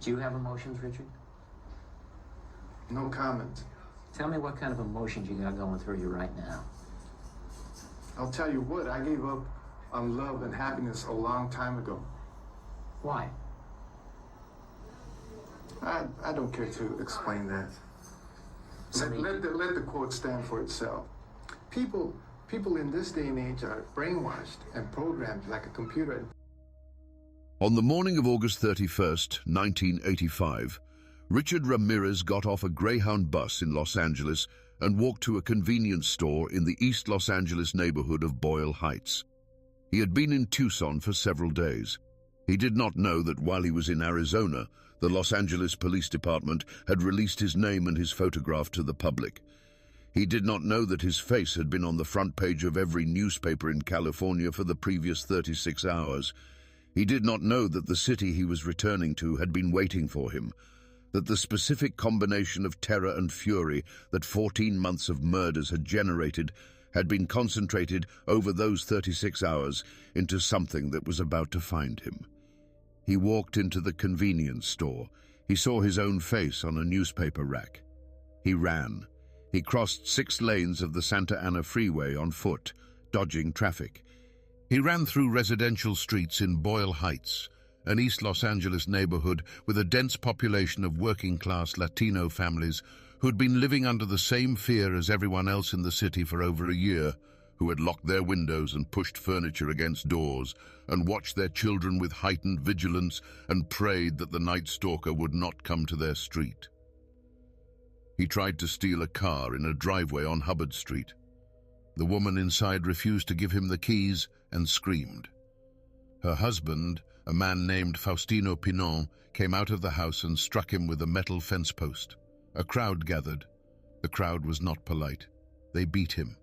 Do you have emotions, Richard? No comment. Tell me what kind of emotions you got going through you right now. I'll tell you what, I gave up on love and happiness a long time ago. Why? I don't care to explain that. Let the quote stand for itself. People in this day and age are brainwashed and programmed like a computer. On the morning of August 31st, 1985, Richard Ramirez got off a Greyhound bus in Los Angeles and walked to a convenience store in the East Los Angeles neighborhood of Boyle Heights. He had been in Tucson for several days. He did not know that while he was in Arizona, the Los Angeles Police Department had released his name and his photograph to the public. He did not know that his face had been on the front page of every newspaper in California for the previous 36 hours. He did not know that the city he was returning to had been waiting for him, that the specific combination of terror and fury that 14 months of murders had generated had been concentrated over those 36 hours into something that was about to find him. He walked into the convenience store. He saw his own face on a newspaper rack. He ran. He crossed 6 lanes of the Santa Ana freeway on foot, dodging traffic. He ran through residential streets in Boyle Heights, an East Los Angeles neighborhood with a dense population of working-class Latino families who'd been living under the same fear as everyone else in the city for over a year, who had locked their windows and pushed furniture against doors and watched their children with heightened vigilance and prayed that the night stalker would not come to their street. He tried to steal a car in a driveway on Hubbard Street. The woman inside refused to give him the keys and screamed. Her husband, a man named Faustino Pinon, came out of the house and struck him with a metal fence post. A crowd gathered. The crowd was not polite. They beat him.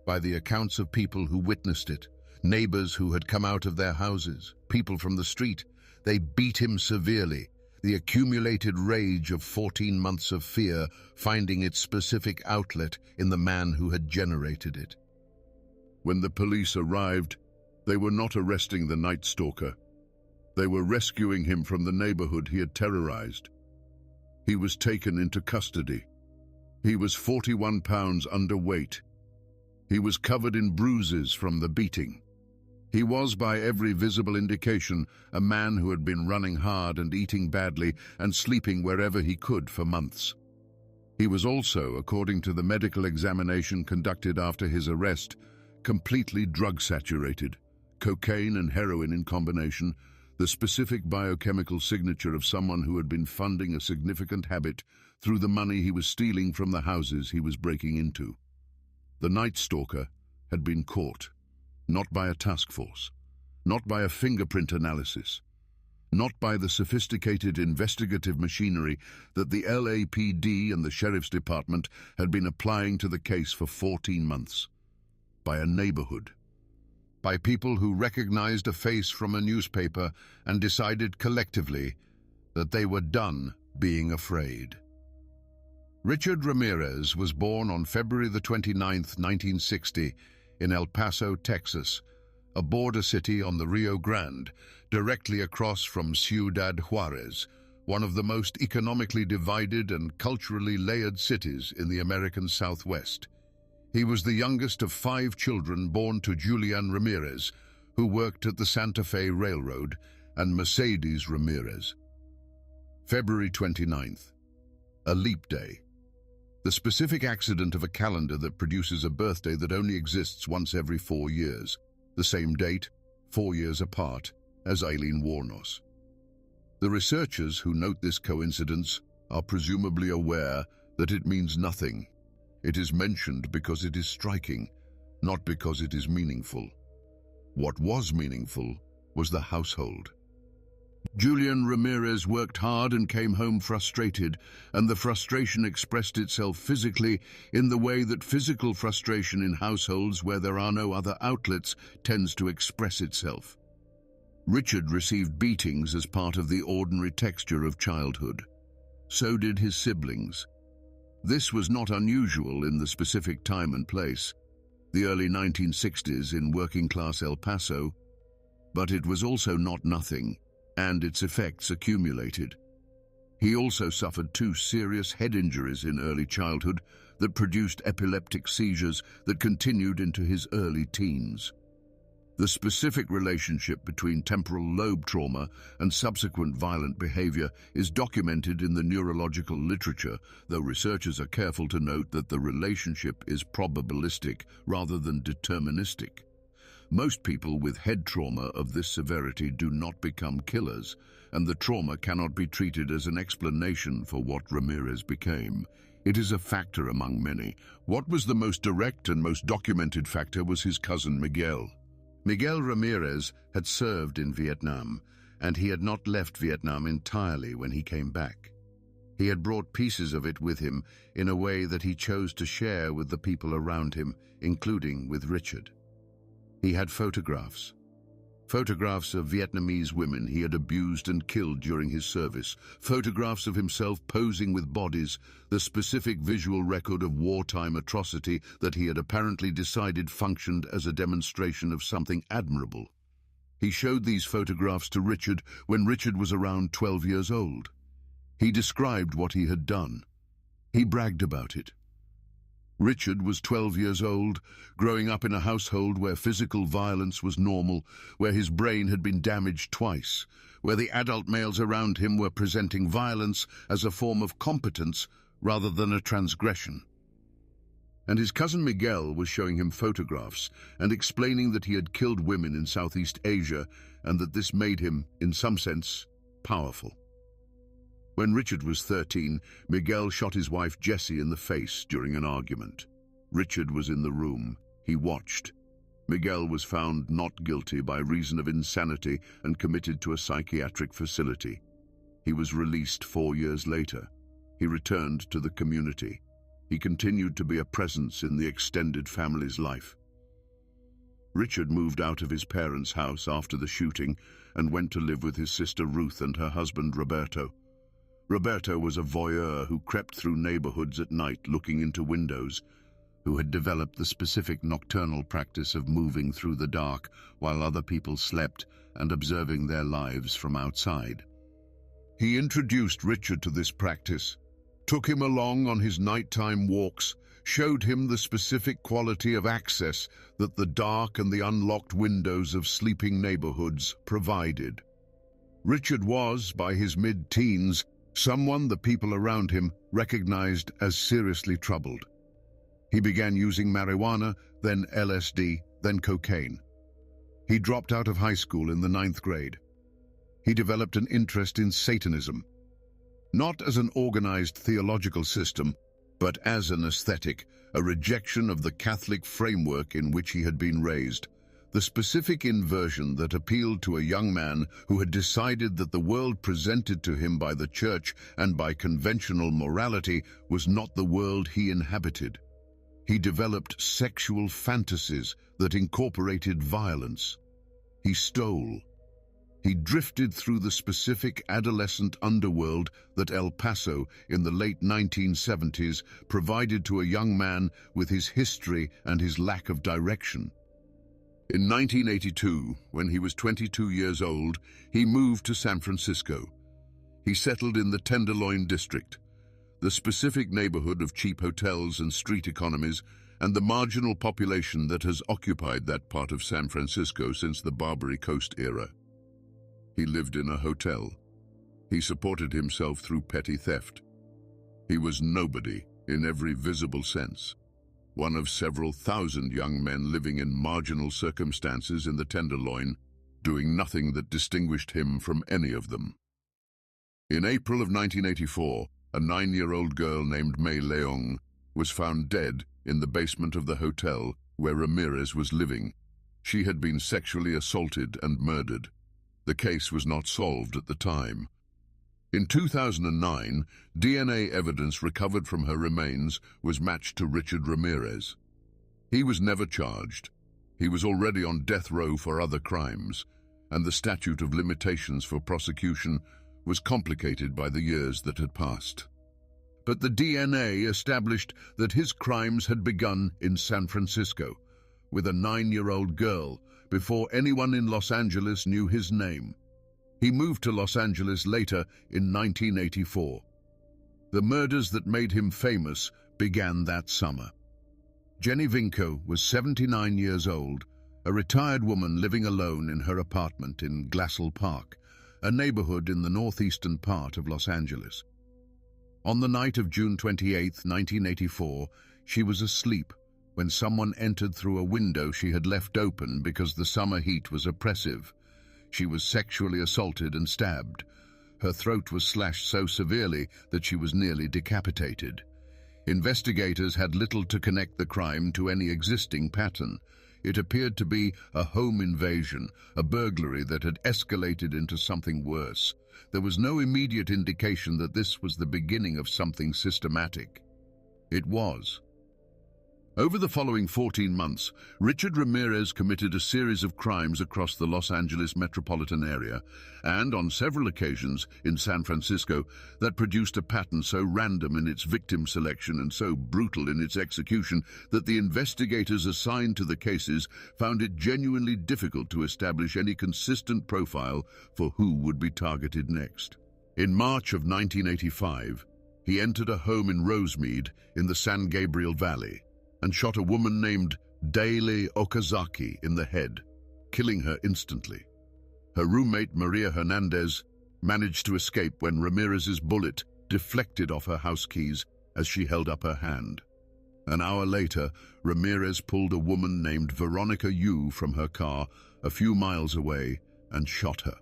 By the accounts of people who witnessed it, neighbors who had come out of their houses, people from the street, they beat him severely, the accumulated rage of 14 months of fear finding its specific outlet in the man who had generated it. When the police arrived, they were not arresting the night stalker. They were rescuing him from the neighborhood he had terrorized. He was taken into custody. He was 41 pounds underweight. He was covered in bruises from the beating. He was, by every visible indication, a man who had been running hard and eating badly and sleeping wherever he could for months. He was also, according to the medical examination conducted after his arrest, completely drug-saturated, cocaine and heroin in combination, the specific biochemical signature of someone who had been funding a significant habit through the money he was stealing from the houses he was breaking into. The night stalker had been caught, not by a task force, not by a fingerprint analysis, not by the sophisticated investigative machinery that the LAPD and the Sheriff's Department had been applying to the case for 14 months, by a neighborhood, by people who recognized a face from a newspaper and decided collectively that they were done being afraid. Richard Ramirez was born on February the 29th, 1960, in El Paso, Texas, a border city on the Rio Grande, directly across from Ciudad Juarez, one of the most economically divided and culturally layered cities in the American Southwest. He was the youngest of 5 children born to Julian Ramirez, who worked at the Santa Fe Railroad, and Mercedes Ramirez. February 29th, a leap day. The specific accident of a calendar that produces a birthday that only exists once every 4 years, the same date, 4 years apart, as Aileen Wuornos. The researchers who note this coincidence are presumably aware that it means nothing. It is mentioned because it is striking, not because it is meaningful. What was meaningful was the household. Julian Ramirez worked hard and came home frustrated, and the frustration expressed itself physically in the way that physical frustration in households where there are no other outlets tends to express itself. Richard received beatings as part of the ordinary texture of childhood. So did his siblings. This was not unusual in the specific time and place, the early 1960s in working-class El Paso, but it was also not nothing. and its effects accumulated. He also suffered 2 serious head injuries in early childhood that produced epileptic seizures that continued into his early teens. The specific relationship between temporal lobe trauma and subsequent violent behavior is documented in the neurological literature, though researchers are careful to note that the relationship is probabilistic rather than deterministic. Most people with head trauma of this severity do not become killers, and the trauma cannot be treated as an explanation for what Ramirez became. It is a factor among many. What was the most direct and most documented factor was his cousin Miguel. Miguel Ramirez had served in Vietnam, and he had not left Vietnam entirely when he came back. He had brought pieces of it with him in a way that he chose to share with the people around him, including with Richard. He had photographs of Vietnamese women he had abused and killed during his service, photographs of himself posing with bodies, the specific visual record of wartime atrocity that he had apparently decided functioned as a demonstration of something admirable. He showed these photographs to Richard when Richard was around 12 years old. He described what he had done. He bragged about it. Richard was 12 years old, growing up in a household where physical violence was normal, where his brain had been damaged twice, where the adult males around him were presenting violence as a form of competence rather than a transgression. And his cousin Miguel was showing him photographs and explaining that he had killed women in Southeast Asia and that this made him, in some sense, powerful. When Richard was 13, Miguel shot his wife Jessie in the face during an argument. Richard was in the room. He watched. Miguel was found not guilty by reason of insanity and committed to a psychiatric facility. He was released 4 years later. He returned to the community. He continued to be a presence in the extended family's life. Richard moved out of his parents' house after the shooting and went to live with his sister Ruth and her husband Roberto. Roberto was a voyeur who crept through neighborhoods at night looking into windows, who had developed the specific nocturnal practice of moving through the dark while other people slept and observing their lives from outside. He introduced Richard to this practice, took him along on his nighttime walks, showed him the specific quality of access that the dark and the unlocked windows of sleeping neighborhoods provided. Richard was, by his mid-teens, someone the people around him recognized as seriously troubled. He began using marijuana, then LSD, then cocaine. He dropped out of high school in the 9th grade. He developed an interest in Satanism, not as an organized theological system, but as an aesthetic, a rejection of the Catholic framework in which he had been raised. The specific inversion that appealed to a young man who had decided that the world presented to him by the church and by conventional morality was not the world he inhabited. He developed sexual fantasies that incorporated violence. He stole. He drifted through the specific adolescent underworld that El Paso in the late 1970s provided to a young man with his history and his lack of direction. In 1982, when he was 22 years old, he moved to San Francisco. He settled in the Tenderloin district, the specific neighborhood of cheap hotels and street economies, and the marginal population that has occupied that part of San Francisco since the Barbary Coast era. He lived in a hotel. He supported himself through petty theft. He was nobody in every visible sense. One of several thousand young men living in marginal circumstances in the Tenderloin, doing nothing that distinguished him from any of them. In April of 1984, a 9-year-old girl named May Leong was found dead in the basement of the hotel where Ramirez was living. She had been sexually assaulted and murdered. The case was not solved at the time. In 2009, DNA evidence recovered from her remains was matched to Richard Ramirez. He was never charged. He was already on death row for other crimes, and the statute of limitations for prosecution was complicated by the years that had passed. But the DNA established that his crimes had begun in San Francisco, with a 9-year-old girl, before anyone in Los Angeles knew his name. He moved to Los Angeles later in 1984. The murders that made him famous began that summer. Jenny Vinco was 79 years old, a retired woman living alone in her apartment in Glassell Park, a neighborhood in the northeastern part of Los Angeles. On the night of June 28, 1984, she was asleep when someone entered through a window she had left open because the summer heat was oppressive. She was sexually assaulted and stabbed. Her throat was slashed so severely that she was nearly decapitated. Investigators had little to connect the crime to any existing pattern. It appeared to be a home invasion, a burglary that had escalated into something worse. There was no immediate indication that this was the beginning of something systematic. It was. Over the following 14 months, Richard Ramirez committed a series of crimes across the Los Angeles metropolitan area, and on several occasions in San Francisco, that produced a pattern so random in its victim selection and so brutal in its execution that the investigators assigned to the cases found it genuinely difficult to establish any consistent profile for who would be targeted next. In March of 1985, he entered a home in Rosemead in the San Gabriel Valley and shot a woman named Dayle Okazaki in the head, killing her instantly. Her roommate, Maria Hernandez, managed to escape when Ramirez's bullet deflected off her house keys as she held up her hand. An hour later, Ramirez pulled a woman named Veronica Yu from her car a few miles away and shot her.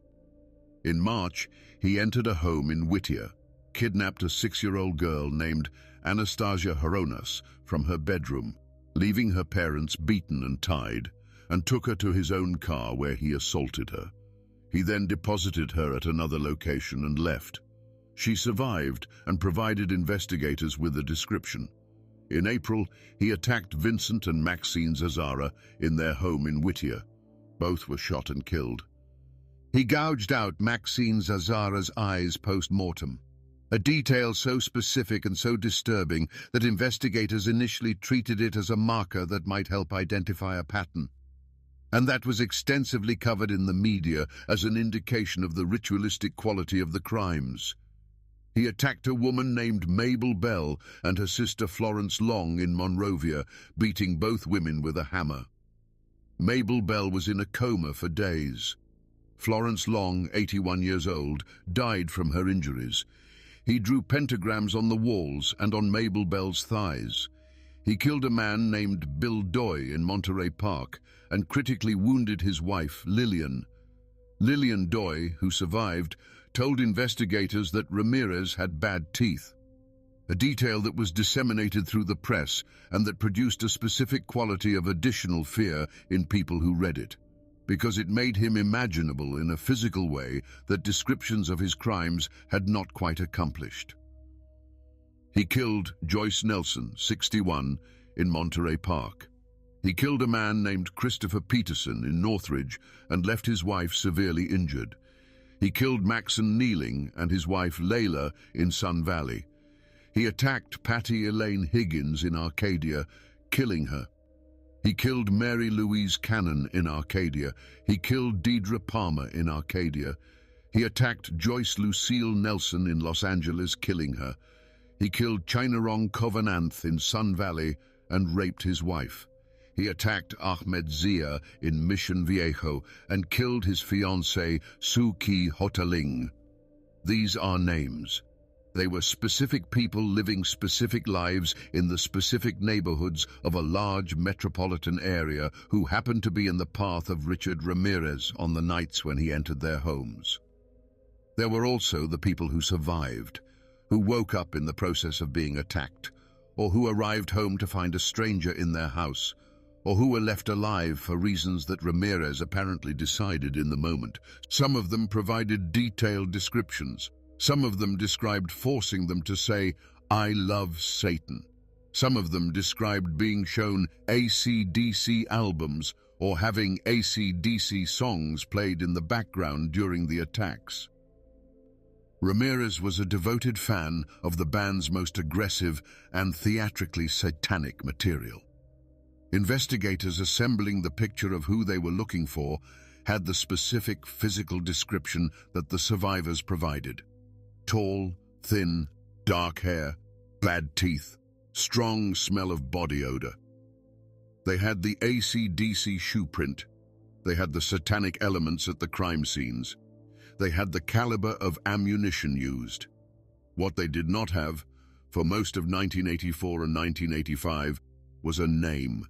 In March, he entered a home in Whittier, kidnapped a 6-year-old girl named Anastasia Horonas from her bedroom, leaving her parents beaten and tied, and took her to his own car where he assaulted her. He then deposited her at another location and left. She survived and provided investigators with a description. In April, he attacked Vincent and Maxine Zazara in their home in Whittier. Both were shot and killed. He gouged out Maxine Zazara's eyes post-mortem, a detail so specific and so disturbing that investigators initially treated it as a marker that might help identify a pattern. And that was extensively covered in the media as an indication of the ritualistic quality of the crimes. He attacked a woman named Mabel Bell and her sister Florence Long in Monrovia, beating both women with a hammer. Mabel Bell was in a coma for days. Florence Long, 81 years old, died from her injuries. He drew pentagrams on the walls and on Mabel Bell's thighs. He killed a man named Bill Doy in Monterey Park and critically wounded his wife, Lillian. Lillian Doy, who survived, told investigators that Ramirez had bad teeth, a detail that was disseminated through the press and that produced a specific quality of additional fear in people who read it, because it made him imaginable in a physical way that descriptions of his crimes had not quite accomplished. He killed Joyce Nelson, 61, in Monterey Park. He killed a man named Christopher Peterson in Northridge and left his wife severely injured. He killed Maxon Nealing and his wife Layla in Sun Valley. He attacked Patty Elaine Higgins in Arcadia, killing her. He killed Mary Louise Cannon in Arcadia. He killed Deidre Palmer in Arcadia. He attacked Joyce Lucille Nelson in Los Angeles, killing her. He killed Chainarong Kovananth in Sun Valley and raped his wife. He attacked Ahmed Zia in Mission Viejo and killed his fiancée, Suki Hotaling. These are names. They were specific people living specific lives in the specific neighborhoods of a large metropolitan area who happened to be in the path of Richard Ramirez on the nights when he entered their homes. There were also the people who survived, who woke up in the process of being attacked, or who arrived home to find a stranger in their house, or who were left alive for reasons that Ramirez apparently decided in the moment. Some of them provided detailed descriptions. Some of them described forcing them to say, "I love Satan." Some of them described being shown AC/DC albums or having AC/DC songs played in the background during the attacks. Ramirez was a devoted fan of the band's most aggressive and theatrically satanic material. Investigators assembling the picture of who they were looking for had the specific physical description that the survivors provided. Tall, thin, dark hair, bad teeth, strong smell of body odor. They had the AC/DC shoe print. They had the satanic elements at the crime scenes. They had the caliber of ammunition used. What they did not have, for most of 1984 and 1985, was a name.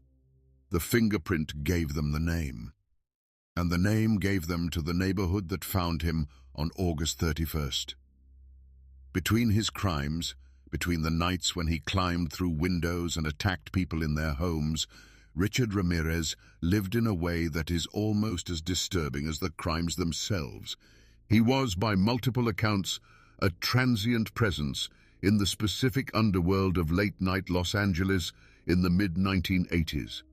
The fingerprint gave them the name. And the name gave them to the neighborhood that found him on August 31st. Between his crimes, between the nights when he climbed through windows and attacked people in their homes, Richard Ramirez lived in a way that is almost as disturbing as the crimes themselves. He was, by multiple accounts, a transient presence in the specific underworld of late-night Los Angeles in the mid-1980s.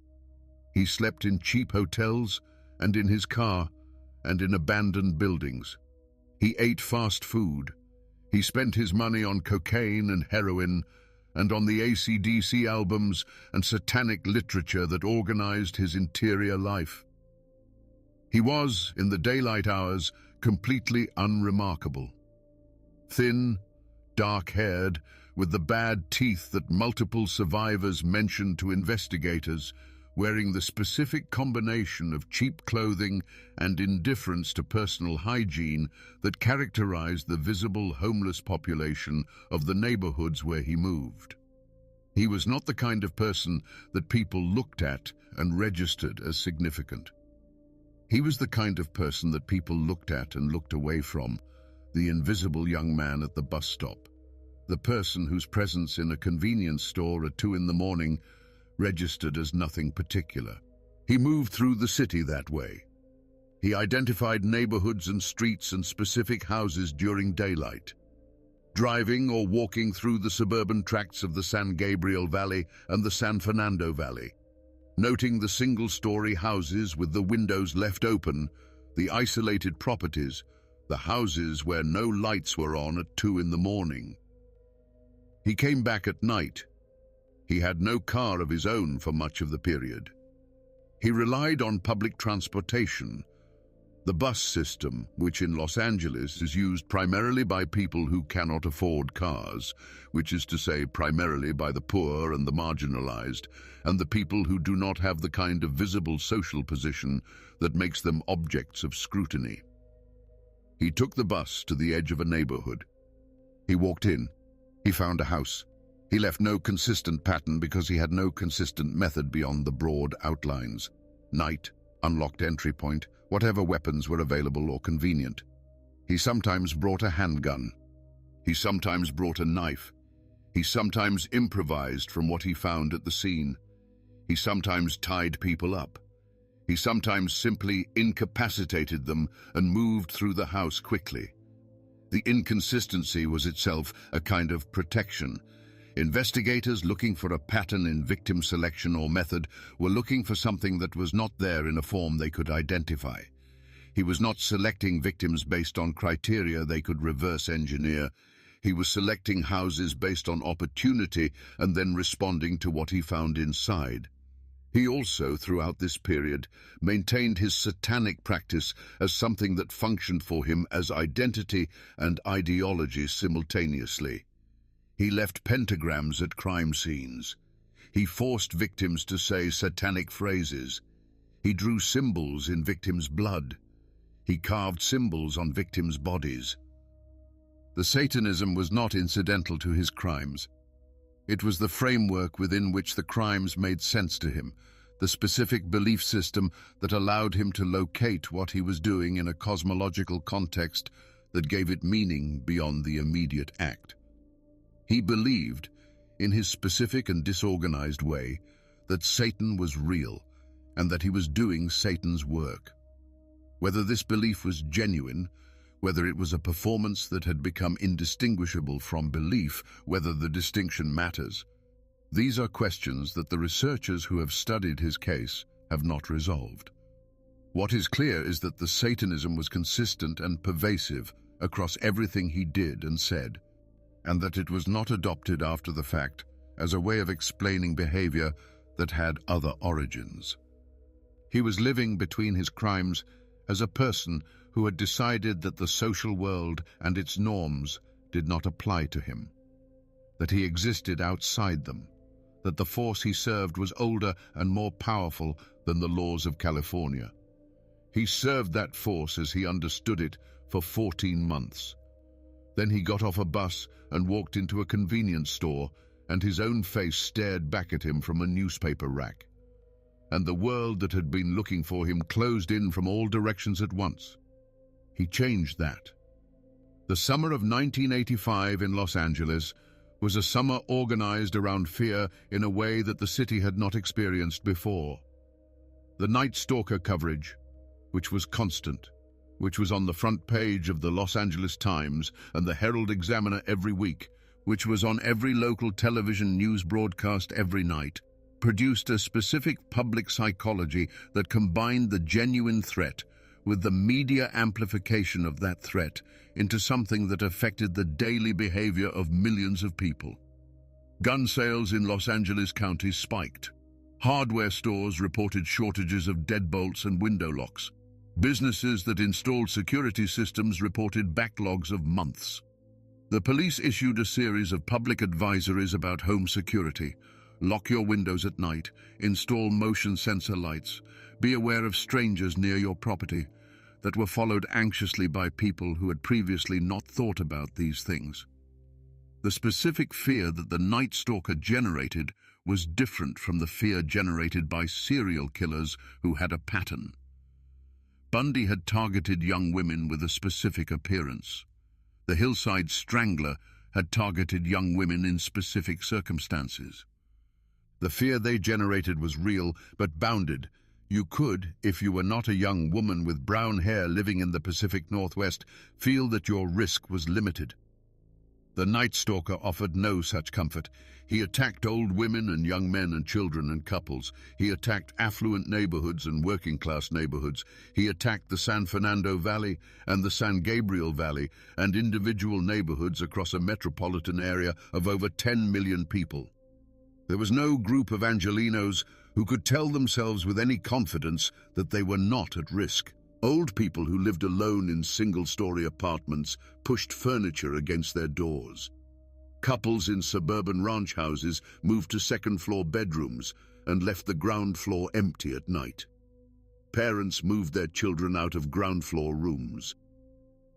He slept in cheap hotels and in his car and in abandoned buildings. He ate fast food. He spent his money on cocaine and heroin and on the AC/DC albums and satanic literature that organized his interior life. He was, in the daylight hours, completely unremarkable. Thin, dark-haired, with the bad teeth that multiple survivors mentioned to investigators, wearing the specific combination of cheap clothing and indifference to personal hygiene that characterized the visible homeless population of the neighborhoods where he moved. He was not the kind of person that people looked at and registered as significant. He was the kind of person that people looked at and looked away from, the invisible young man at the bus stop, the person whose presence in a convenience store at 2 in the morning registered as nothing particular. He moved through the city that way. He identified neighborhoods and streets and specific houses during daylight. Driving or walking through the suburban tracts of the San Gabriel Valley and the San Fernando Valley, noting the single-story houses with the windows left open, the isolated properties, the houses where no lights were on at 2 in the morning. He came back at night. He had no car of his own for much of the period. He relied on public transportation, the bus system, which in Los Angeles is used primarily by people who cannot afford cars, which is to say primarily by the poor and the marginalized, and the people who do not have the kind of visible social position that makes them objects of scrutiny. He took the bus to the edge of a neighborhood. He walked in. He found a house. He left no consistent pattern because he had no consistent method beyond the broad outlines. Night, unlocked entry point, whatever weapons were available or convenient. He sometimes brought a handgun. He sometimes brought a knife. He sometimes improvised from what he found at the scene. He sometimes tied people up. He sometimes simply incapacitated them and moved through the house quickly. The inconsistency was itself a kind of protection. Investigators looking for a pattern in victim selection or method were looking for something that was not there in a form they could identify. He was not selecting victims based on criteria they could reverse engineer. He was selecting houses based on opportunity and then responding to what he found inside. He also, throughout this period, maintained his satanic practice as something that functioned for him as identity and ideology simultaneously. He left pentagrams at crime scenes. He forced victims to say satanic phrases. He drew symbols in victims' blood. He carved symbols on victims' bodies. The Satanism was not incidental to his crimes. It was the framework within which the crimes made sense to him, the specific belief system that allowed him to locate what he was doing in a cosmological context that gave it meaning beyond the immediate act. He believed, in his specific and disorganized way, that Satan was real and that he was doing Satan's work. Whether this belief was genuine, whether it was a performance that had become indistinguishable from belief, whether the distinction matters, these are questions that the researchers who have studied his case have not resolved. What is clear is that the Satanism was consistent and pervasive across everything he did and said, and that it was not adopted after the fact as a way of explaining behavior that had other origins. He was living between his crimes as a person who had decided that the social world and its norms did not apply to him, that he existed outside them, that the force he served was older and more powerful than the laws of California. He served that force as he understood it for 14 months. Then he got off a bus and walked into a convenience store, and his own face stared back at him from a newspaper rack. And the world that had been looking for him closed in from all directions at once. He changed that. The summer of 1985 in Los Angeles was a summer organized around fear in a way that the city had not experienced before. The Night Stalker coverage, which was constant, which was on the front page of the Los Angeles Times and the Herald Examiner every week, which was on every local television news broadcast every night, produced a specific public psychology that combined the genuine threat with the media amplification of that threat into something that affected the daily behavior of millions of people. Gun sales in Los Angeles County spiked. Hardware stores reported shortages of deadbolts and window locks. Businesses that installed security systems reported backlogs of months. The police issued a series of public advisories about home security. Lock your windows at night, install motion sensor lights, be aware of strangers near your property, that were followed anxiously by people who had previously not thought about these things. The specific fear that the Night Stalker generated was different from the fear generated by serial killers who had a pattern. Bundy had targeted young women with a specific appearance. The Hillside Strangler had targeted young women in specific circumstances. The fear they generated was real, but bounded. You could, if you were not a young woman with brown hair living in the Pacific Northwest, feel that your risk was limited. The Night Stalker offered no such comfort. He attacked old women and young men and children and couples. He attacked affluent neighborhoods and working-class neighborhoods. He attacked the San Fernando Valley and the San Gabriel Valley and individual neighborhoods across a metropolitan area of over 10 million people. There was no group of Angelenos who could tell themselves with any confidence that they were not at risk. Old people who lived alone in single-story apartments pushed furniture against their doors. Couples in suburban ranch houses moved to second-floor bedrooms and left the ground floor empty at night. Parents moved their children out of ground-floor rooms.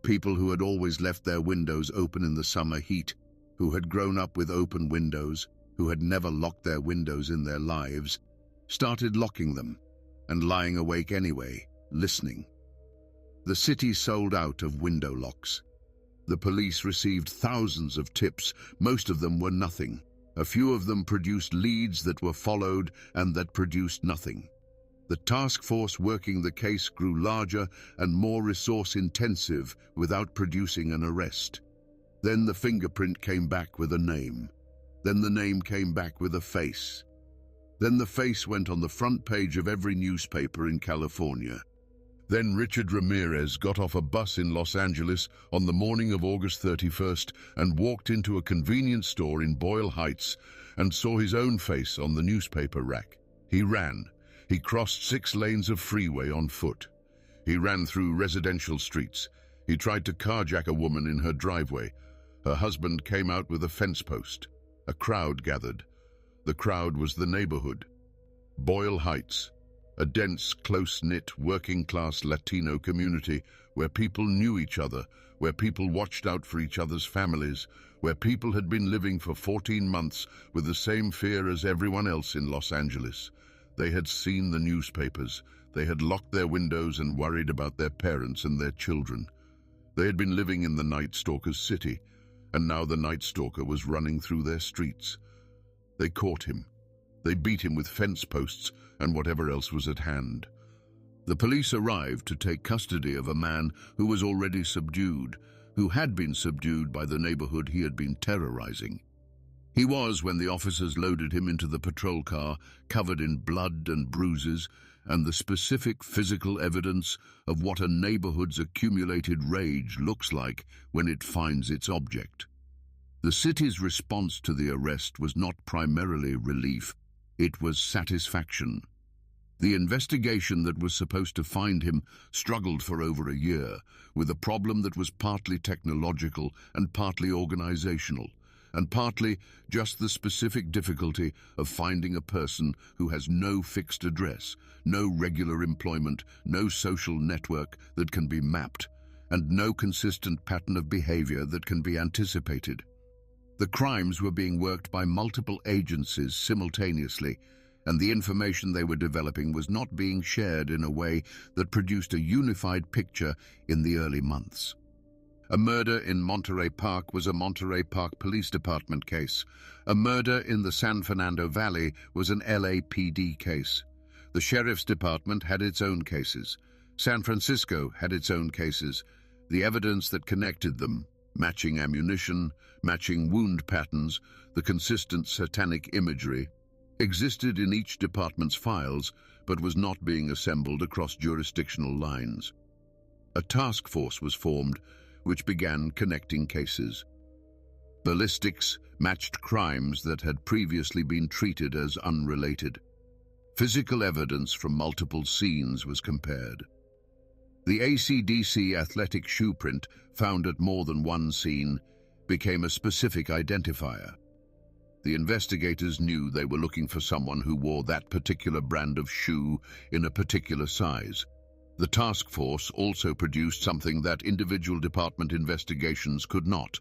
People who had always left their windows open in the summer heat, who had grown up with open windows, who had never locked their windows in their lives, started locking them and lying awake anyway, listening. The city sold out of window locks. The police received thousands of tips. Most of them were nothing. A few of them produced leads that were followed and that produced nothing. The task force working the case grew larger and more resource-intensive without producing an arrest. Then the fingerprint came back with a name. Then the name came back with a face. Then the face went on the front page of every newspaper in California. Then Richard Ramirez got off a bus in Los Angeles on the morning of August 31st and walked into a convenience store in Boyle Heights and saw his own face on the newspaper rack. He ran. He crossed 6 lanes of freeway on foot. He ran through residential streets. He tried to carjack a woman in her driveway. Her husband came out with a fence post. A crowd gathered. The crowd was the neighborhood. Boyle Heights, a dense, close-knit, working-class Latino community where people knew each other, where people watched out for each other's families, where people had been living for 14 months with the same fear as everyone else in Los Angeles. They had seen the newspapers. They had locked their windows and worried about their parents and their children. They had been living in the Night Stalker's city, and now the Night Stalker was running through their streets. They caught him. They beat him with fence posts and whatever else was at hand. The police arrived to take custody of a man who was already subdued, who had been subdued by the neighborhood he had been terrorizing. He was, when the officers loaded him into the patrol car, covered in blood and bruises and the specific physical evidence of what a neighborhood's accumulated rage looks like when it finds its object. The city's response to the arrest was not primarily relief, it was satisfaction. The investigation that was supposed to find him struggled for over a year, with a problem that was partly technological and partly organizational, and partly just the specific difficulty of finding a person who has no fixed address, no regular employment, no social network that can be mapped, and no consistent pattern of behavior that can be anticipated. The crimes were being worked by multiple agencies simultaneously, and the information they were developing was not being shared in a way that produced a unified picture in the early months. A murder in Monterey Park was a Monterey Park Police Department case. A murder in the San Fernando Valley was an LAPD case. The Sheriff's Department had its own cases. San Francisco had its own cases. The evidence that connected them, matching ammunition, matching wound patterns, the consistent satanic imagery, existed in each department's files, but was not being assembled across jurisdictional lines. A task force was formed, which began connecting cases. Ballistics matched crimes that had previously been treated as unrelated. Physical evidence from multiple scenes was compared. The AC/DC athletic shoe print found at more than one scene became a specific identifier. The investigators knew they were looking for someone who wore that particular brand of shoe in a particular size. The task force also produced something that individual department investigations could not: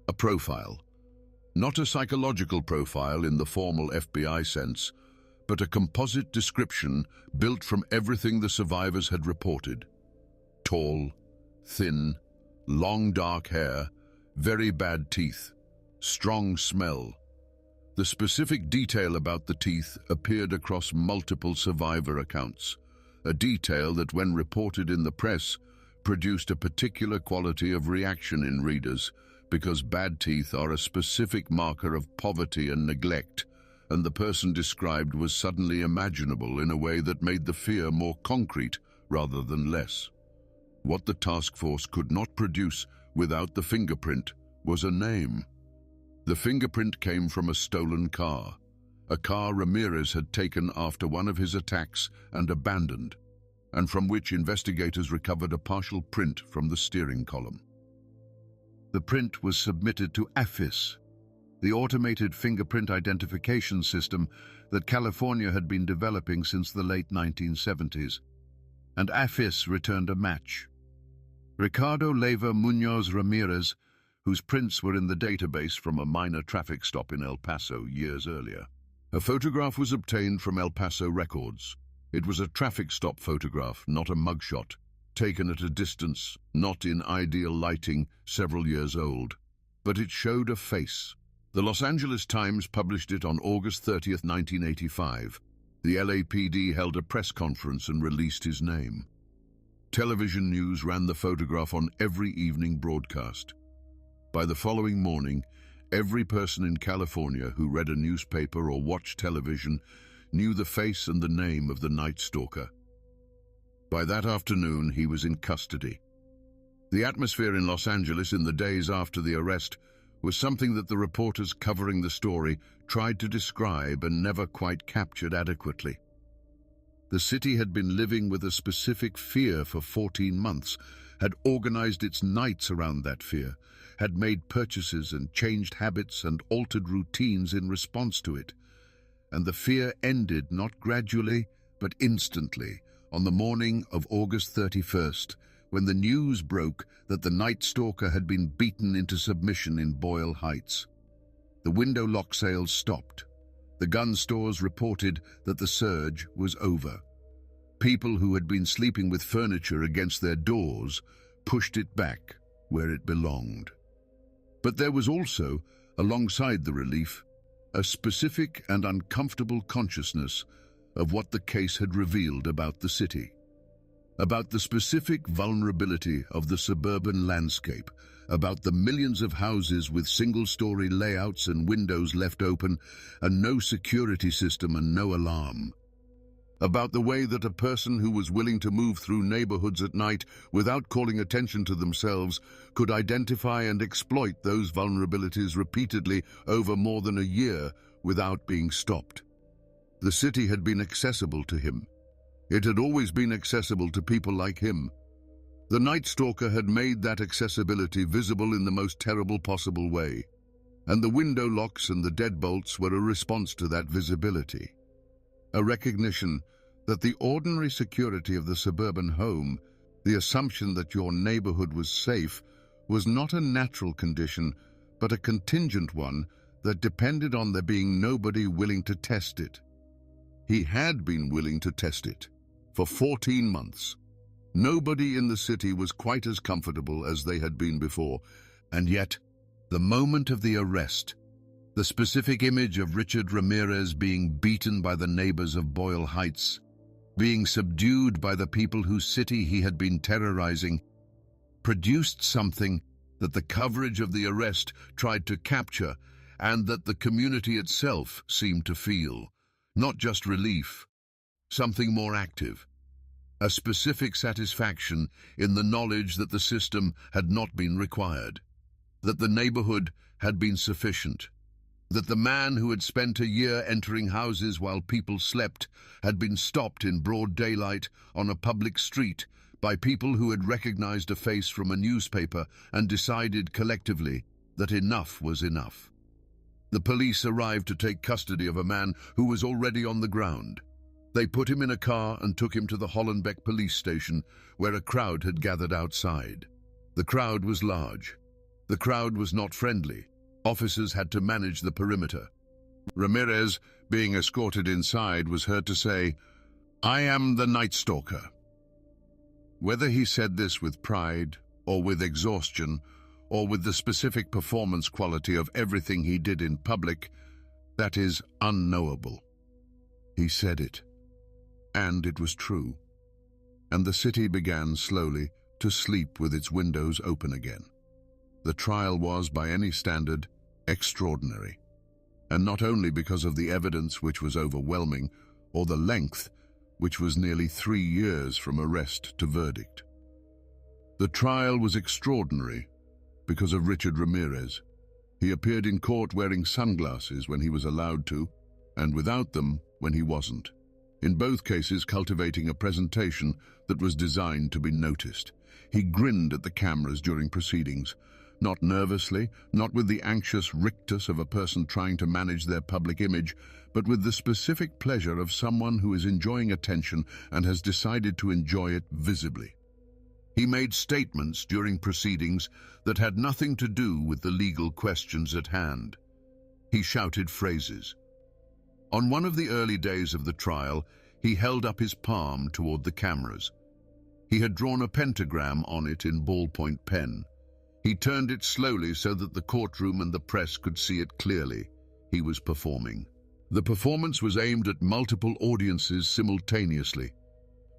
a profile. Not a psychological profile in the formal FBI sense, but a composite description built from everything the survivors had reported. Tall, thin, long dark hair, very bad teeth, strong smell. The specific detail about the teeth appeared across multiple survivor accounts, a detail that, when reported in the press, produced a particular quality of reaction in readers, because bad teeth are a specific marker of poverty and neglect, and the person described was suddenly imaginable in a way that made the fear more concrete rather than less. What the task force could not produce without the fingerprint was a name. The fingerprint came from a stolen car, a car Ramirez had taken after one of his attacks and abandoned, and from which investigators recovered a partial print from the steering column. The print was submitted to AFIS, the automated fingerprint identification system that California had been developing since the late 1970s, and AFIS returned a match. Ricardo Leyva Munoz Ramirez, whose prints were in the database from a minor traffic stop in El Paso years earlier. A photograph was obtained from El Paso records. It was a traffic stop photograph, not a mugshot, taken at a distance, not in ideal lighting, several years old. But it showed a face. The Los Angeles Times published it on August 30th, 1985. The LAPD held a press conference and released his name. Television news ran the photograph on every evening broadcast. By the following morning, every person in California who read a newspaper or watched television knew the face and the name of the Night Stalker. By that afternoon, he was in custody. The atmosphere in Los Angeles in the days after the arrest was something that the reporters covering the story tried to describe and never quite captured adequately. The city had been living with a specific fear for 14 months, had organized its nights around that fear, had made purchases and changed habits and altered routines in response to it. And the fear ended not gradually, but instantly, on the morning of August 31st, when the news broke that the Night Stalker had been beaten into submission in Boyle Heights. The window lock sales stopped. The gun stores reported that the surge was over. People who had been sleeping with furniture against their doors pushed it back where it belonged. But there was also, alongside the relief, a specific and uncomfortable consciousness of what the case had revealed about the city, about the specific vulnerability of the suburban landscape, about the millions of houses with single-story layouts and windows left open and no security system and no alarm, about the way that a person who was willing to move through neighborhoods at night without calling attention to themselves could identify and exploit those vulnerabilities repeatedly over more than a year without being stopped. The city had been accessible to him. It had always been accessible to people like him. The Night Stalker had made that accessibility visible in the most terrible possible way, and the window locks and the deadbolts were a response to that visibility. A recognition that the ordinary security of the suburban home, the assumption that your neighborhood was safe, was not a natural condition, but a contingent one that depended on there being nobody willing to test it. He had been willing to test it for 14 months. Nobody in the city was quite as comfortable as they had been before, and yet, the moment of the arrest, the specific image of Richard Ramirez being beaten by the neighbors of Boyle Heights, being subdued by the people whose city he had been terrorizing, produced something that the coverage of the arrest tried to capture and that the community itself seemed to feel. Not just relief, something more active. A specific satisfaction in the knowledge that the system had not been required, that the neighborhood had been sufficient, that the man who had spent a year entering houses while people slept had been stopped in broad daylight on a public street by people who had recognized a face from a newspaper and decided collectively that enough was enough. The police arrived to take custody of a man who was already on the ground. They put him in a car and took him to the Hollenbeck police station, where a crowd had gathered outside. The crowd was large. The crowd was not friendly. Officers had to manage the perimeter. Ramirez, being escorted inside, was heard to say, "I am the Night Stalker." Whether he said this with pride, or with exhaustion, or with the specific performance quality of everything he did in public, that is unknowable. He said it, and it was true. And the city began slowly to sleep with its windows open again. The trial was, by any standard, extraordinary, and not only because of the evidence, which was overwhelming, or the length, which was nearly 3 years from arrest to verdict. The trial was extraordinary because of Richard Ramirez. He appeared in court wearing sunglasses when he was allowed to, and without them when he wasn't. In both cases cultivating a presentation that was designed to be noticed. He grinned at the cameras during proceedings, not nervously, not with the anxious rictus of a person trying to manage their public image, but with the specific pleasure of someone who is enjoying attention and has decided to enjoy it visibly. He made statements during proceedings that had nothing to do with the legal questions at hand. He shouted phrases. On one of the early days of the trial, he held up his palm toward the cameras. He had drawn a pentagram on it in ballpoint pen. He turned it slowly so that the courtroom and the press could see it clearly. He was performing. The performance was aimed at multiple audiences simultaneously.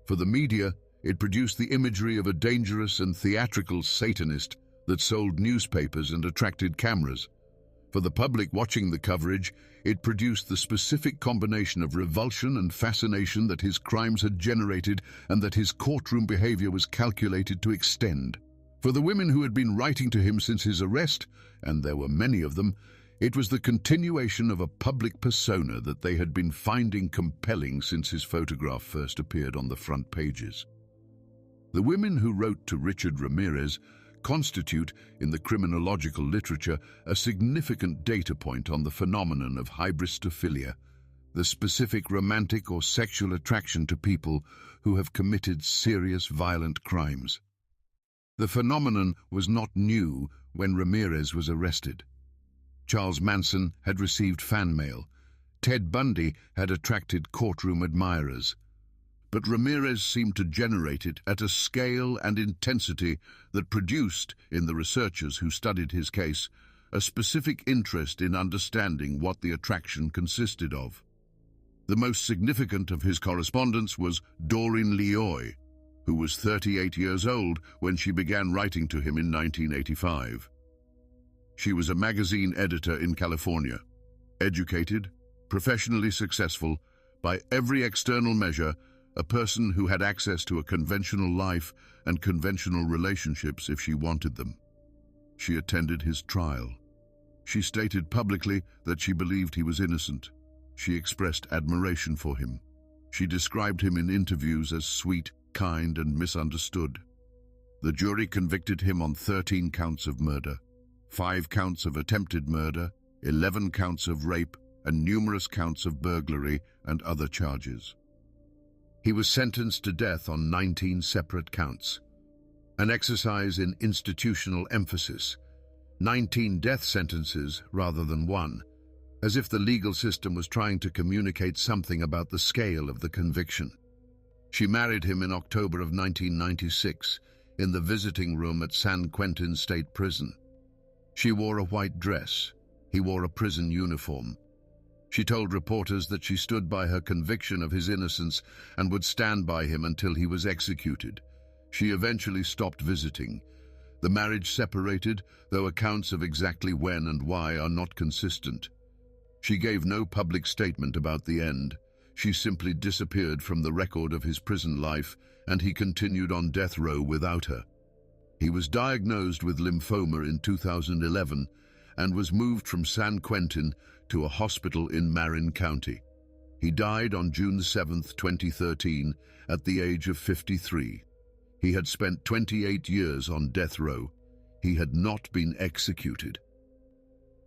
For the media, it produced the imagery of a dangerous and theatrical Satanist that sold newspapers and attracted cameras. For the public watching the coverage, it produced the specific combination of revulsion and fascination that his crimes had generated and that his courtroom behavior was calculated to extend. For the women who had been writing to him since his arrest, and there were many of them, it was the continuation of a public persona that they had been finding compelling since his photograph first appeared on the front pages. The women who wrote to Richard Ramirez constitute, in the criminological literature, a significant data point on the phenomenon of hybristophilia, the specific romantic or sexual attraction to people who have committed serious violent crimes. The phenomenon was not new when Ramirez was arrested. Charles Manson had received fan mail. Ted Bundy had attracted courtroom admirers. But Ramirez seemed to generate it at a scale and intensity that produced, in the researchers who studied his case, a specific interest in understanding what the attraction consisted of. The most significant of his correspondence was Doreen Leoy, who was 38 years old when she began writing to him in 1985. She was a magazine editor in California, educated, professionally successful, by every external measure, a person who had access to a conventional life and conventional relationships if she wanted them. She attended his trial. She stated publicly that she believed he was innocent. She expressed admiration for him. She described him in interviews as sweet, kind, and misunderstood. The jury convicted him on 13 counts of murder, 5 counts of attempted murder, 11 counts of rape, and numerous counts of burglary and other charges. He was sentenced to death on 19 separate counts, an exercise in institutional emphasis, 19 death sentences rather than one, as if the legal system was trying to communicate something about the scale of the conviction. She married him in October of 1996 in the visiting room at San Quentin State Prison. She wore a white dress. He wore a prison uniform. She told reporters that she stood by her conviction of his innocence and would stand by him until he was executed. She eventually stopped visiting. The marriage separated, though accounts of exactly when and why are not consistent. She gave no public statement about the end. She simply disappeared from the record of his prison life, and he continued on death row without her. He was diagnosed with lymphoma in 2011 and was moved from San Quentin to a hospital in Marin County. He died on June 7, 2013, at the age of 53. He had spent 28 years on death row. He had not been executed.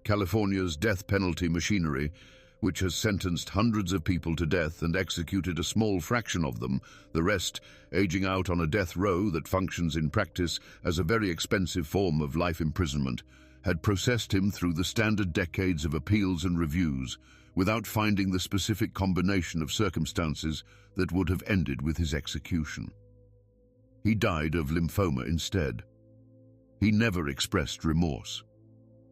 California's death penalty machinery, which has sentenced hundreds of people to death and executed a small fraction of them, the rest aging out on a death row that functions in practice as a very expensive form of life imprisonment, had processed him through the standard decades of appeals and reviews without finding the specific combination of circumstances that would have ended with his execution. He died of lymphoma instead. He never expressed remorse.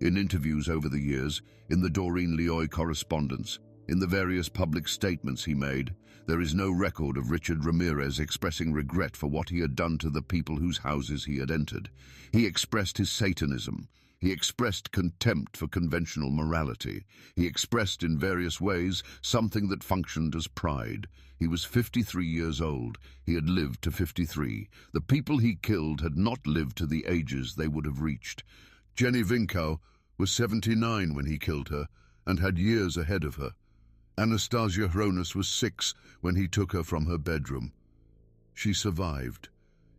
In interviews over the years, in the Doreen Leoy correspondence, in the various public statements he made, there is no record of Richard Ramirez expressing regret for what he had done to the people whose houses he had entered. He expressed his Satanism. He expressed contempt for conventional morality. He expressed in various ways something that functioned as pride. He was 53 years old. He had lived to 53. The people he killed had not lived to the ages they would have reached. Jenny Vinkow was 79 when he killed her and had years ahead of her. Anastasia Hronis was 6 when he took her from her bedroom. She survived.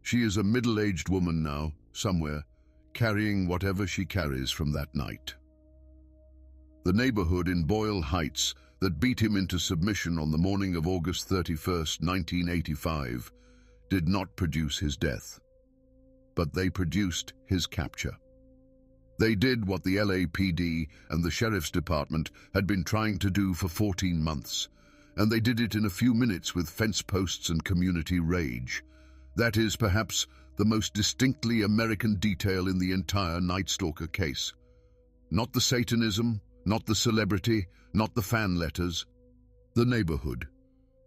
She is a middle-aged woman now, somewhere, carrying whatever she carries from that night. The neighborhood in Boyle Heights that beat him into submission on the morning of August 31st, 1985, did not produce his death, but they produced his capture. They did what the LAPD and the Sheriff's Department had been trying to do for 14 months, and they did it in a few minutes with fence posts and community rage. That is perhaps the most distinctly American detail in the entire Night Stalker case. Not the Satanism, not the celebrity, not the fan letters. The neighborhood.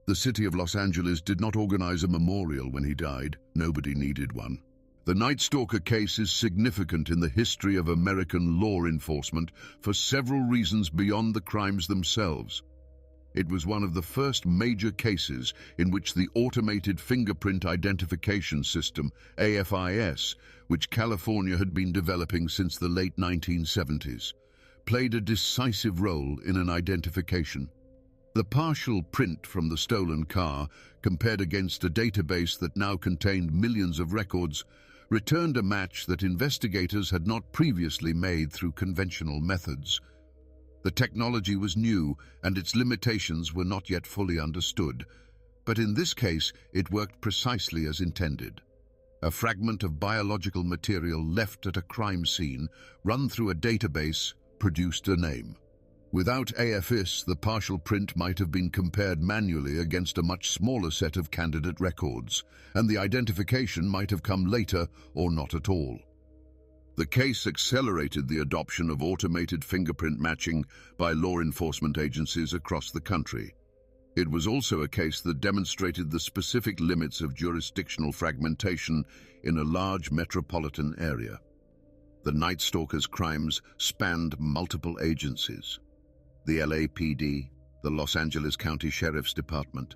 The city of Los Angeles did not organize a memorial when he died. Nobody needed one. The Night Stalker case is significant in the history of American law enforcement for several reasons beyond the crimes themselves. It was one of the first major cases in which the Automated Fingerprint Identification System, AFIS, which California had been developing since the late 1970s, played a decisive role in an identification. The partial print from the stolen car, compared against a database that now contained millions of records, returned a match that investigators had not previously made through conventional methods. The technology was new, and its limitations were not yet fully understood, but in this case it worked precisely as intended. A fragment of biological material left at a crime scene, run through a database, produced a name. Without AFIS, the partial print might have been compared manually against a much smaller set of candidate records, and the identification might have come later or not at all. The case accelerated the adoption of automated fingerprint matching by law enforcement agencies across the country. It was also a case that demonstrated the specific limits of jurisdictional fragmentation in a large metropolitan area. The Night Stalker's crimes spanned multiple agencies: the LAPD, the Los Angeles County Sheriff's Department,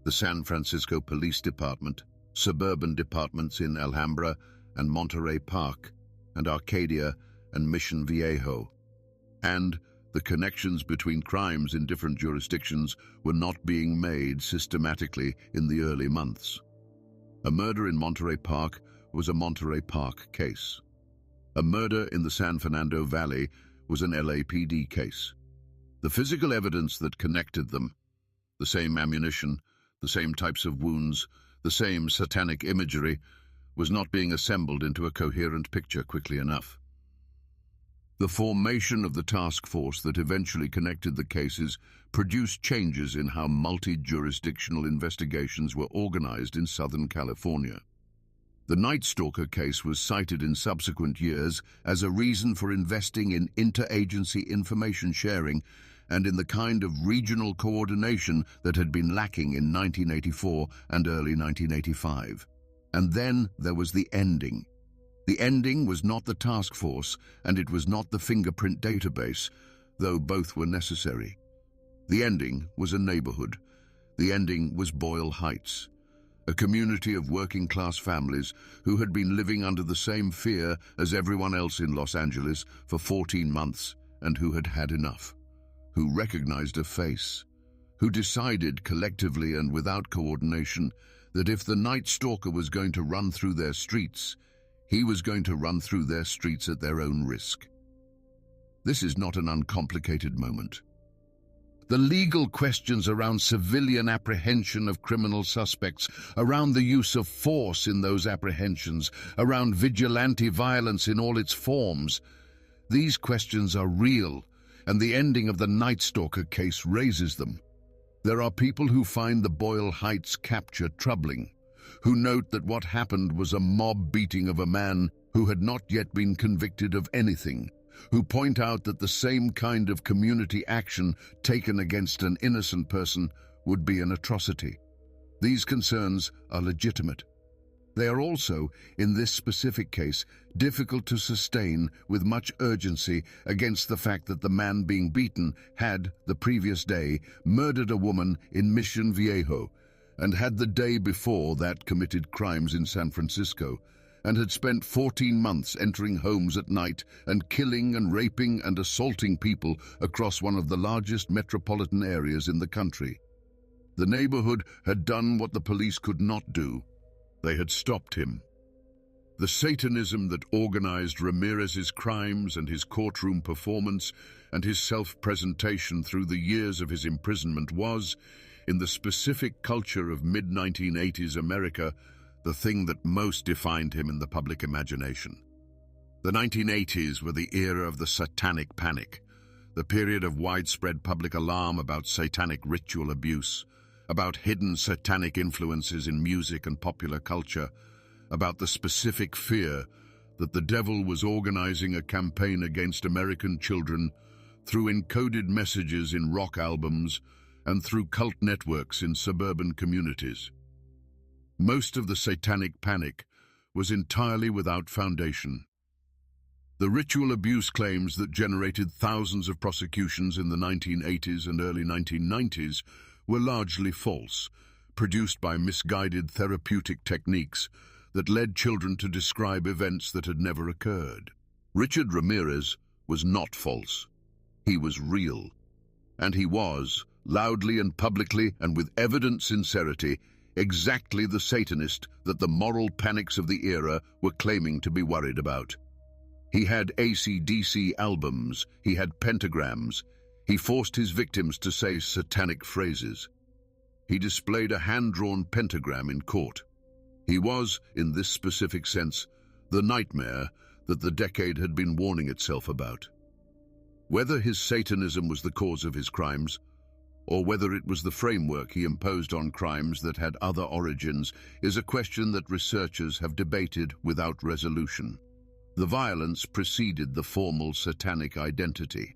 the San Francisco Police Department, suburban departments in Alhambra and Monterey Park, and Arcadia and Mission Viejo, and The connections between crimes in different jurisdictions were not being made systematically in the early months. A murder in Monterey Park was a Monterey Park case. A murder in the San Fernando Valley was an LAPD case. The physical evidence that connected them, the same ammunition, the same types of wounds, the same satanic imagery, was not being assembled into a coherent picture quickly enough. The formation of the task force that eventually connected the cases produced changes in how multi-jurisdictional investigations were organized in Southern California. The Night Stalker case was cited in subsequent years as a reason for investing in interagency information sharing and in the kind of regional coordination that had been lacking in 1984 and early 1985. And then there was the ending. The ending was not the task force, and it was not the fingerprint database, though both were necessary. The ending was a neighborhood. The ending was Boyle Heights, a community of working-class families who had been living under the same fear as everyone else in Los Angeles for 14 months and who had had enough, who recognized a face, who decided collectively and without coordination that if the Night Stalker was going to run through their streets, he was going to run through their streets at their own risk. This is not an uncomplicated moment. The legal questions around civilian apprehension of criminal suspects, around the use of force in those apprehensions, around vigilante violence in all its forms, these questions are real, and the ending of the Night Stalker case raises them. There are people who find the Boyle Heights capture troubling, who note that what happened was a mob beating of a man who had not yet been convicted of anything, who point out that the same kind of community action taken against an innocent person would be an atrocity. These concerns are legitimate. They are also, in this specific case, difficult to sustain with much urgency against the fact that the man being beaten had, the previous day, murdered a woman in Mission Viejo, and had the day before that committed crimes in San Francisco, and had spent 14 months entering homes at night and killing and raping and assaulting people across one of the largest metropolitan areas in the country. The neighborhood had done what the police could not do. They had stopped him. The Satanism that organized Ramirez's crimes and his courtroom performance and his self-presentation through the years of his imprisonment was, in the specific culture of mid-1980s America, the thing that most defined him in the public imagination. The 1980s were the era of the satanic panic, the period of widespread public alarm about satanic ritual abuse, about hidden satanic influences in music and popular culture, about the specific fear that the devil was organizing a campaign against American children through encoded messages in rock albums and through cult networks in suburban communities. Most of the satanic panic was entirely without foundation. The ritual abuse claims that generated thousands of prosecutions in the 1980s and early 1990s were largely false, produced by misguided therapeutic techniques that led children to describe events that had never occurred. Richard Ramirez was not false. He was real. And he was, loudly and publicly and with evident sincerity, exactly the Satanist that the moral panics of the era were claiming to be worried about. He had AC/DC albums, he had pentagrams, he forced his victims to say satanic phrases. He displayed a hand-drawn pentagram in court. He was, in this specific sense, the nightmare that the decade had been warning itself about. Whether his Satanism was the cause of his crimes, or whether it was the framework he imposed on crimes that had other origins, is a question that researchers have debated without resolution. The violence preceded the formal satanic identity.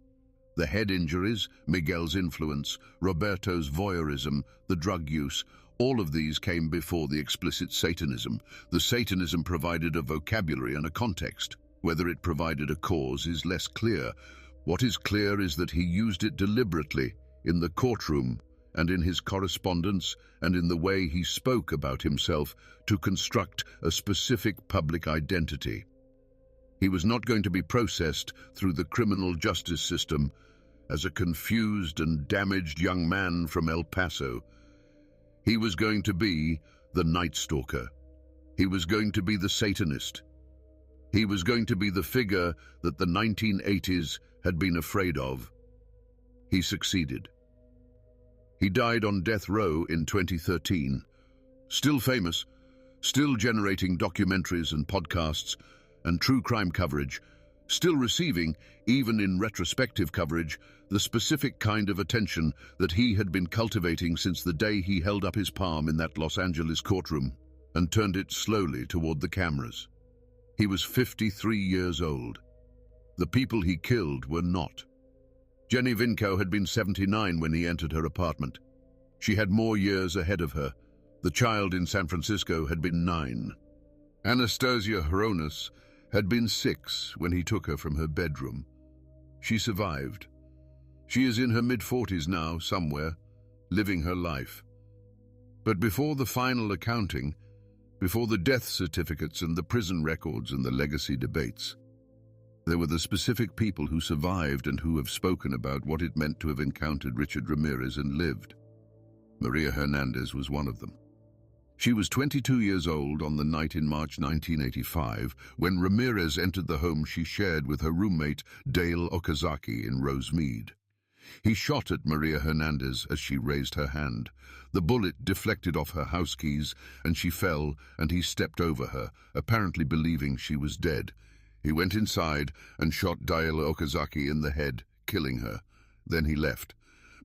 The head injuries, Miguel's influence, Roberto's voyeurism, the drug use, all of these came before the explicit Satanism. The Satanism provided a vocabulary and a context. Whether it provided a cause is less clear. What is clear is that he used it deliberately, in the courtroom, and in his correspondence, and in the way he spoke about himself, to construct a specific public identity. He was not going to be processed through the criminal justice system, as a confused and damaged young man from El Paso. He was going to be the Night Stalker. He was going to be the Satanist. He was going to be the figure that the 1980s had been afraid of. He succeeded. He died on death row in 2013, still famous, still generating documentaries and podcasts and true crime coverage, still receiving, even in retrospective coverage, the specific kind of attention that he had been cultivating since the day he held up his palm in that Los Angeles courtroom and turned it slowly toward the cameras. He was 53 years old. The people he killed were not. Jenny Vinco had been 79 when he entered her apartment. She had more years ahead of her. The child in San Francisco had been 9. Anastasia Hronis had been 6 when he took her from her bedroom. She survived. She is in her mid-40s now, somewhere, living her life. But before the final accounting, before the death certificates and the prison records and the legacy debates, there were the specific people who survived and who have spoken about what it meant to have encountered Richard Ramirez and lived. Maria Hernandez was one of them. She was 22 years old on the night in March 1985 when Ramirez entered the home she shared with her roommate Dale Okazaki in Rosemead. He shot at Maria Hernandez as she raised her hand. The bullet deflected off her house keys and she fell, and he stepped over her, apparently believing she was dead. He went inside and shot Dale Okazaki in the head, killing her. Then he left.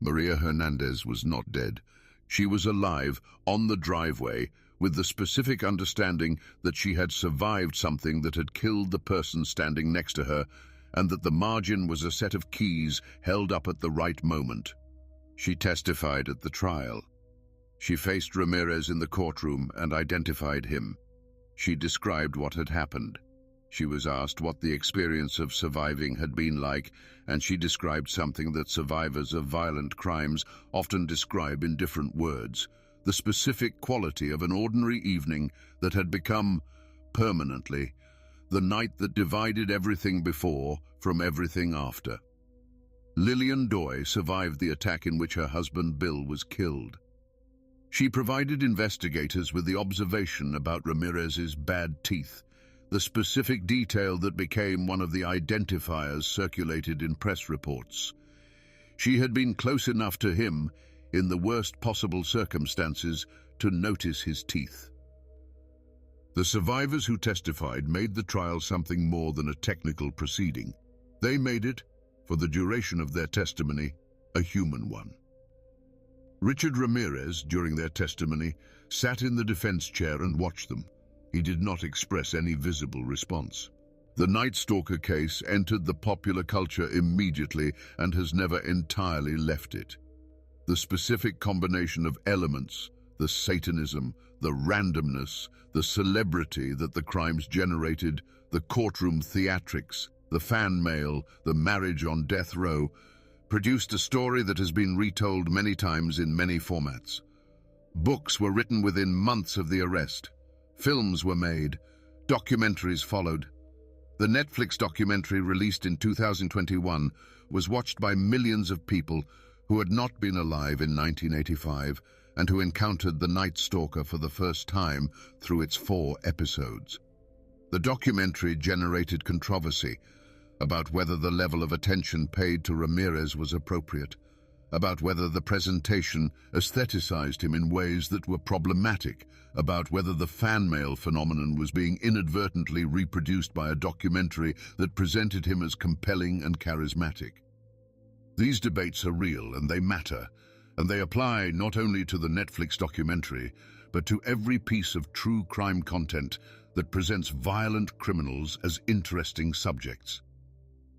Maria Hernandez was not dead. She was alive, on the driveway, with the specific understanding that she had survived something that had killed the person standing next to her, and that the margin was a set of keys held up at the right moment. She testified at the trial. She faced Ramirez in the courtroom and identified him. She described what had happened. She was asked what the experience of surviving had been like, and she described something that survivors of violent crimes often describe in different words: the specific quality of an ordinary evening that had become, permanently, the night that divided everything before from everything after. Lillian Doy survived the attack in which her husband Bill was killed. She provided investigators with the observation about Ramirez's bad teeth, the specific detail that became one of the identifiers circulated in press reports. She had been close enough to him, in the worst possible circumstances, to notice his teeth. The survivors who testified made the trial something more than a technical proceeding. They made it, for the duration of their testimony, a human one. Richard Ramirez, during their testimony, sat in the defense chair and watched them. He did not express any visible response. The Night Stalker case entered the popular culture immediately and has never entirely left it. The specific combination of elements, the Satanism, the randomness, the celebrity that the crimes generated, the courtroom theatrics, the fan mail, the marriage on death row, produced a story that has been retold many times in many formats. Books were written within months of the arrest. Films were made. Documentaries followed. The Netflix documentary released in 2021 was watched by millions of people who had not been alive in 1985 and who encountered the Night Stalker for the first time through its 4 episodes. The documentary generated controversy about whether the level of attention paid to Ramirez was appropriate, about whether the presentation aestheticized him in ways that were problematic, about whether the fan mail phenomenon was being inadvertently reproduced by a documentary that presented him as compelling and charismatic. These debates are real and they matter, and they apply not only to the Netflix documentary, but to every piece of true crime content that presents violent criminals as interesting subjects.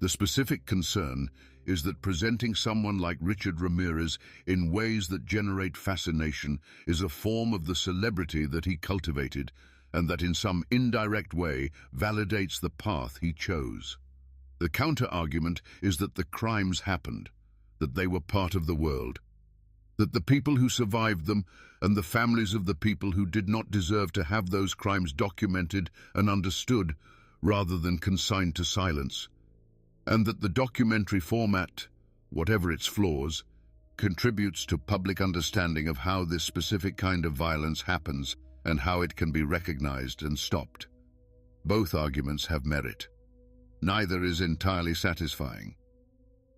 The specific concern is that presenting someone like Richard Ramirez in ways that generate fascination is a form of the celebrity that he cultivated, and that in some indirect way validates the path he chose. The counter-argument is that the crimes happened, that they were part of the world, that the people who survived them and the families of the people who did not deserve to have those crimes documented and understood rather than consigned to silence, and that the documentary format, whatever its flaws, contributes to public understanding of how this specific kind of violence happens and how it can be recognized and stopped. Both arguments have merit. Neither is entirely satisfying.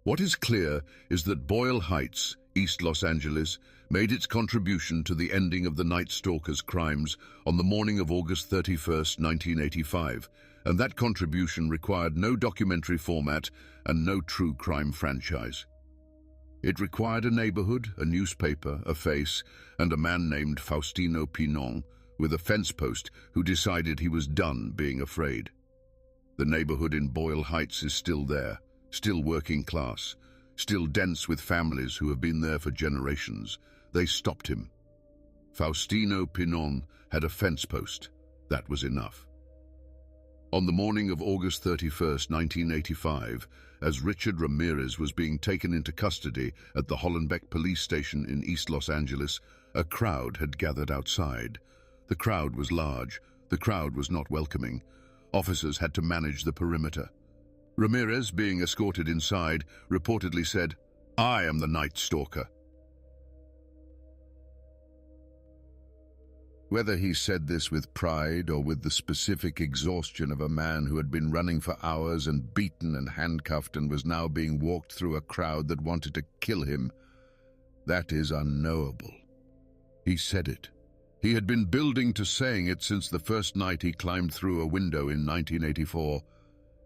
What is clear is that Boyle Heights, East Los Angeles, made its contribution to the ending of the Night Stalker's crimes on the morning of August 31st, 1985, and that contribution required no documentary format and no true crime franchise. It required a neighborhood, a newspaper, a face, and a man named Faustino Pinon with a fence post who decided he was done being afraid. The neighborhood in Boyle Heights is still there, still working class, still dense with families who have been there for generations. They stopped him. Faustino Pinon had a fence post. That was enough. On the morning of August 31st, 1985, as Richard Ramirez was being taken into custody at the Hollenbeck police station in East Los Angeles, a crowd had gathered outside. The crowd was large. The crowd was not welcoming. Officers had to manage the perimeter. Ramirez, being escorted inside, reportedly said, "I am the Night Stalker." Whether he said this with pride or with the specific exhaustion of a man who had been running for hours and beaten and handcuffed and was now being walked through a crowd that wanted to kill him, that is unknowable. He said it. He had been building to saying it since the first night he climbed through a window in 1984,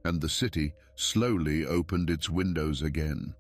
and the city slowly opened its windows again.